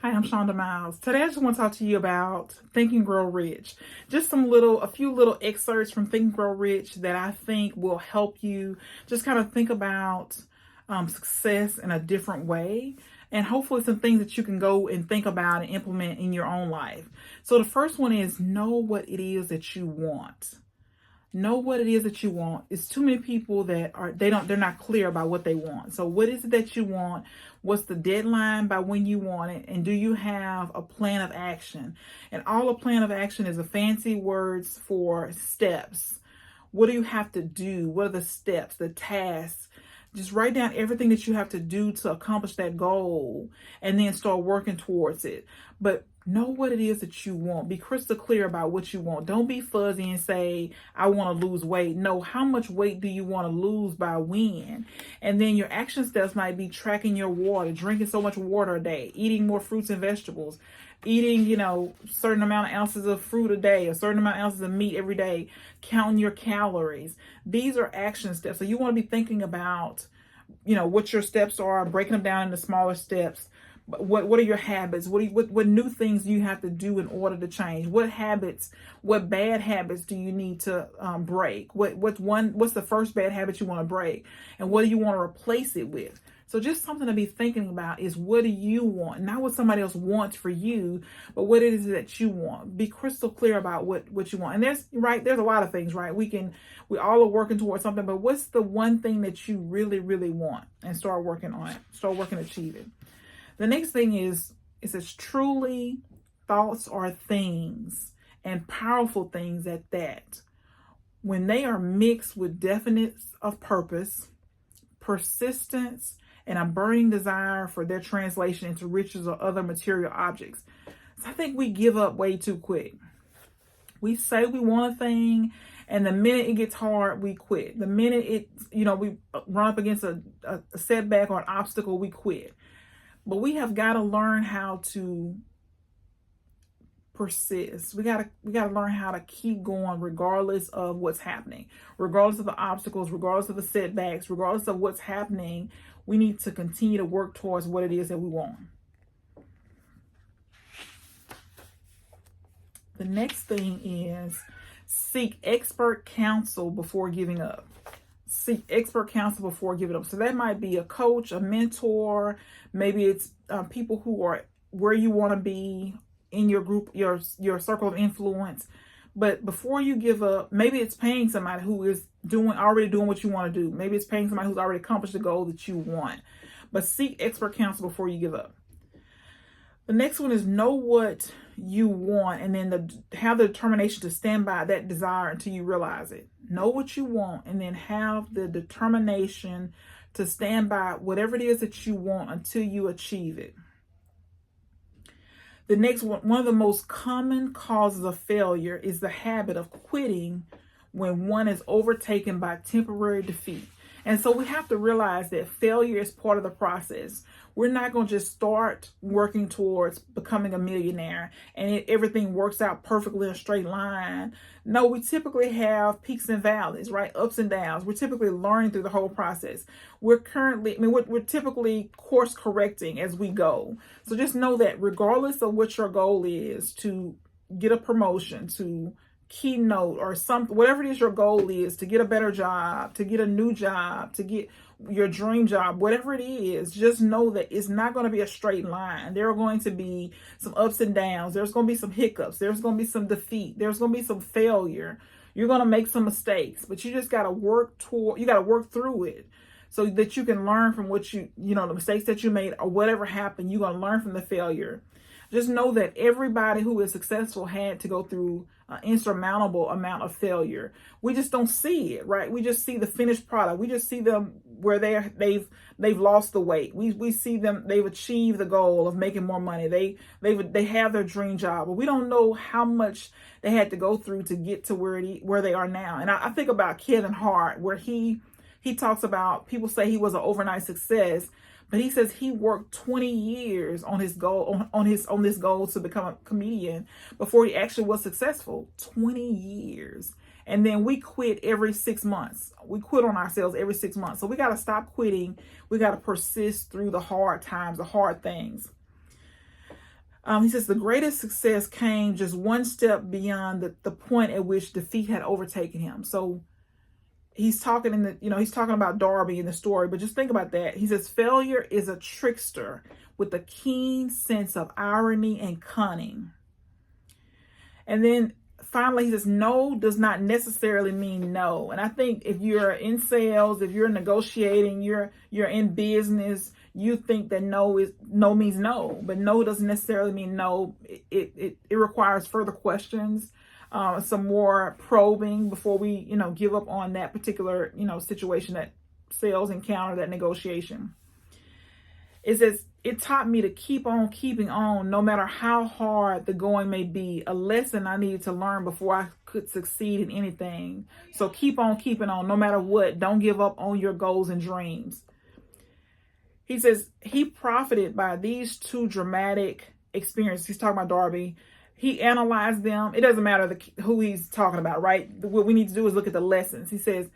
Hi, I'm Shonda Miles. Today I just want to talk to you about Think and Grow Rich. Just a few little excerpts from Think and Grow Rich that I think will help you just kind of think about success in a different way, and hopefully some things that you can go and think about and implement in your own life. So the first one is know what it is that you want. Know what it is that you want. It's too many people that they're not clear about what they want. So what is it that you want? What's the deadline by when you want it? And do you have a plan of action? And all a plan of action is a fancy words for steps. What do you have to do? What are the steps, the tasks? Just write down everything that you have to do to accomplish that goal and then start working towards it. But know what it is that you want. Be crystal clear about what you want. Don't be fuzzy and say, I want to lose weight. No, how much weight do you want to lose by when? And then your action steps might be tracking your water, drinking so much water a day, eating more fruits and vegetables, eating, certain amount of ounces of fruit a day, a certain amount of ounces of meat every day, counting your calories. These are action steps. So you want to be thinking about, what your steps are, breaking them down into smaller steps. What are your habits? What new things do you have to do in order to change? What bad habits do you need to break? What's the first bad habit you want to break? And what do you want to replace it with? So just something to be thinking about is, what do you want? Not what somebody else wants for you, but what it is that you want. Be crystal clear about what you want. And there's a lot of things, right? We all are working towards something, but what's the one thing that you really, really want? And start working on it. Start working to achieve it. The next thing is, it says truly thoughts are things, and powerful things at that. When they are mixed with definiteness of purpose, persistence, and a burning desire for their translation into riches or other material objects. So I think we give up way too quick. We say we want a thing, and the minute it gets hard, we quit. The minute we run up against a setback or an obstacle, we quit. But we have got to learn how to persist. We got to learn how to keep going regardless of what's happening, regardless of the obstacles, regardless of the setbacks, regardless of what's happening. We need to continue to work towards what it is that we want. The next thing is seek expert counsel before giving up. Seek expert counsel before giving up. So that might be a coach, a mentor. Maybe it's people who are where you want to be in your group, your circle of influence. But before you give up, maybe it's paying somebody who is already doing what you want to do. Maybe it's paying somebody who's already accomplished the goal that you want. But seek expert counsel before you give up. The next one is know what you want, and then have the determination to stand by that desire until you realize it. Know what you want, and then have the determination to stand by whatever it is that you want until you achieve it. The next one of the most common causes of failure is the habit of quitting when one is overtaken by temporary defeat. And so we have to realize that failure is part of the process. We're not going to just start working towards becoming a millionaire and everything works out perfectly in a straight line. No, we typically have peaks and valleys, right? Ups and downs. We're typically learning through the whole process. We're typically course correcting as we go. So just know that regardless of what your goal is, to get a promotion, to keynote or something, whatever it is your goal is, to get a better job, to get a new job, to get your dream job, whatever it is, just know that it's not going to be a straight line. There are going to be some ups and downs. There's going to be some hiccups. There's going to be some defeat. There's going to be some failure. You're going to make some mistakes, but you just got to work through it so that you can learn from the mistakes that you made or whatever happened. You're going to learn from the failure. Just know that everybody who is successful had to go through an insurmountable amount of failure. We just don't see it, right? We just see the finished product. We just see them where they've lost the weight. We see them, they've achieved the goal of making more money. They have their dream job, but we don't know how much they had to go through to get to where they are now. And I think about Kevin Hart, where he talks about, people say he was an overnight success, but he says he worked 20 years on his goal, on this goal to become a comedian before he actually was successful. 20 years. And then we quit every 6 months. We quit on ourselves every 6 months. So we got to stop quitting. We got to persist through the hard times, the hard things. He says the greatest success came just one step beyond the point at which defeat had overtaken him. So he's talking he's talking about Darby in the story, but just think about that. He says failure is a trickster with a keen sense of irony and cunning. And then finally, he says no does not necessarily mean no. And I think if you're in sales, if you're negotiating, you're in business, you think that no means no, but no doesn't necessarily mean no. It requires further questions, some more probing before we give up on that particular situation, that sales encounter, that negotiation. It says it taught me to keep on keeping on no matter how hard the going may be, a lesson I needed to learn before I could succeed in anything. So keep on keeping on no matter what. Don't give up on your goals and dreams. He says he profited by these two dramatic experiences. He's talking about Darby. He analyzed them. It doesn't matter who he's talking about, right? What we need to do is look at the lessons. He says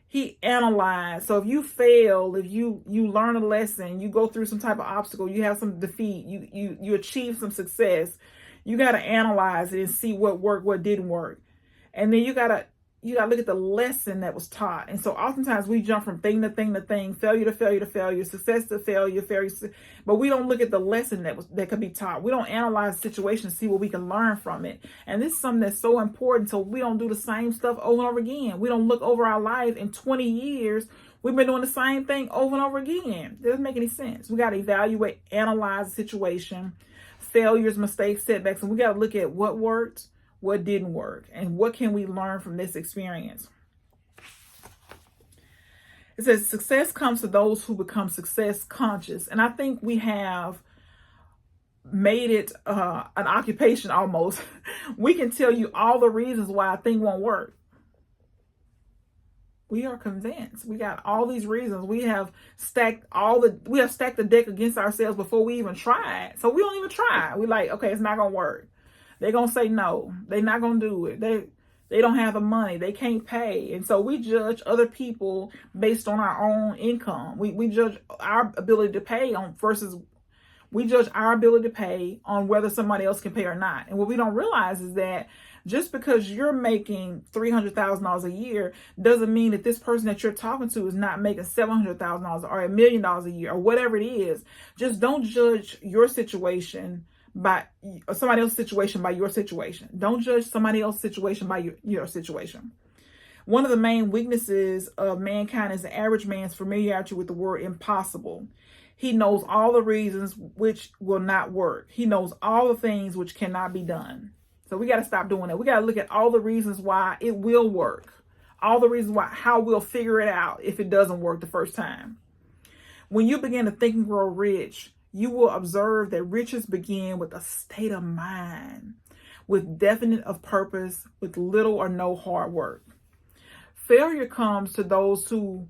he analyzed. So if you fail, if you learn a lesson, you go through some type of obstacle, you have some defeat, you achieve some success, you got to analyze it and see what worked, what didn't work. And then you got to look at the lesson that was taught. And so oftentimes we jump from thing to thing to thing, failure to failure to failure, success to failure, but we don't look at the lesson that could be taught. We don't analyze the situation to see what we can learn from it. And this is something that's so important, so we don't do the same stuff over and over again. We don't look over our life in 20 years. We've been doing the same thing over and over again. It doesn't make any sense. We got to evaluate, analyze the situation, failures, mistakes, setbacks, and we got to look at what worked, what didn't work, and what can we learn from this experience. It says success comes to those who become success conscious. And I think we have made it an occupation almost. We can tell you all the reasons why a thing won't work. We are convinced. We got all these reasons. We have stacked the deck against ourselves before we even try it. So we don't even try. We're like, okay, it's not gonna work. They're going to say no. They're not going to do it. They don't have the money. They can't pay. And so we judge other people based on our own income. We judge our ability to pay we judge our ability to pay on whether somebody else can pay or not. And what we don't realize is that just because you're making $300,000 a year doesn't mean that this person that you're talking to is not making $700,000 or $1 million a year or whatever it is. Just don't judge your situation by somebody else's situation by your situation. Don't judge somebody else's situation by your situation. One of the main weaknesses of mankind is the average man's familiarity with the word impossible. He knows all the reasons which will not work. He knows all the things which cannot be done. So we got to stop doing that. We got to look at all the reasons why it will work. All the reasons how we'll figure it out if it doesn't work the first time. When you begin to think and grow rich, you will observe that riches begin with a state of mind, with definite of purpose, with little or no hard work. Failure comes to those who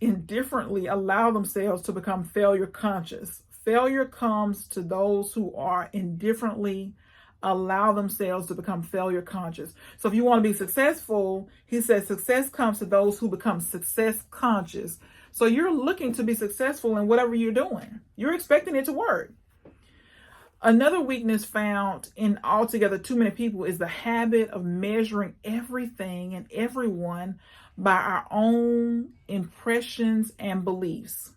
indifferently allow themselves to become failure conscious. Failure comes to those who are indifferently allow themselves to become failure conscious. So if you want to be successful, he says success comes to those who become success conscious. So you're looking to be successful in whatever you're doing. You're expecting it to work. Another weakness found in altogether too many people is the habit of measuring everything and everyone by our own impressions and beliefs.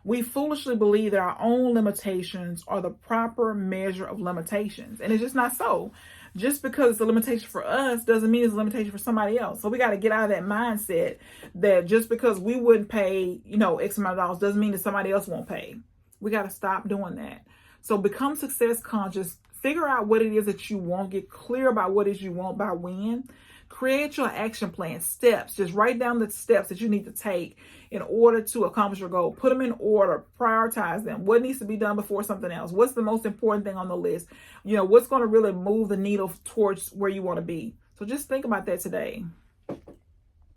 We foolishly believe that our own limitations are the proper measure of limitations. And it's just not so. Just because it's a limitation for us doesn't mean it's a limitation for somebody else. So we got to get out of that mindset that just because we wouldn't pay, X amount of dollars doesn't mean that somebody else won't pay. We got to stop doing that. So become success conscious. Figure out what it is that you want. Get clear about what it is you want by when. Create your action plan, steps. Just write down the steps that you need to take in order to accomplish your goal. Put them in order, prioritize them. What needs to be done before something else? What's the most important thing on the list? What's going to really move the needle towards where you want to be? So just think about that today.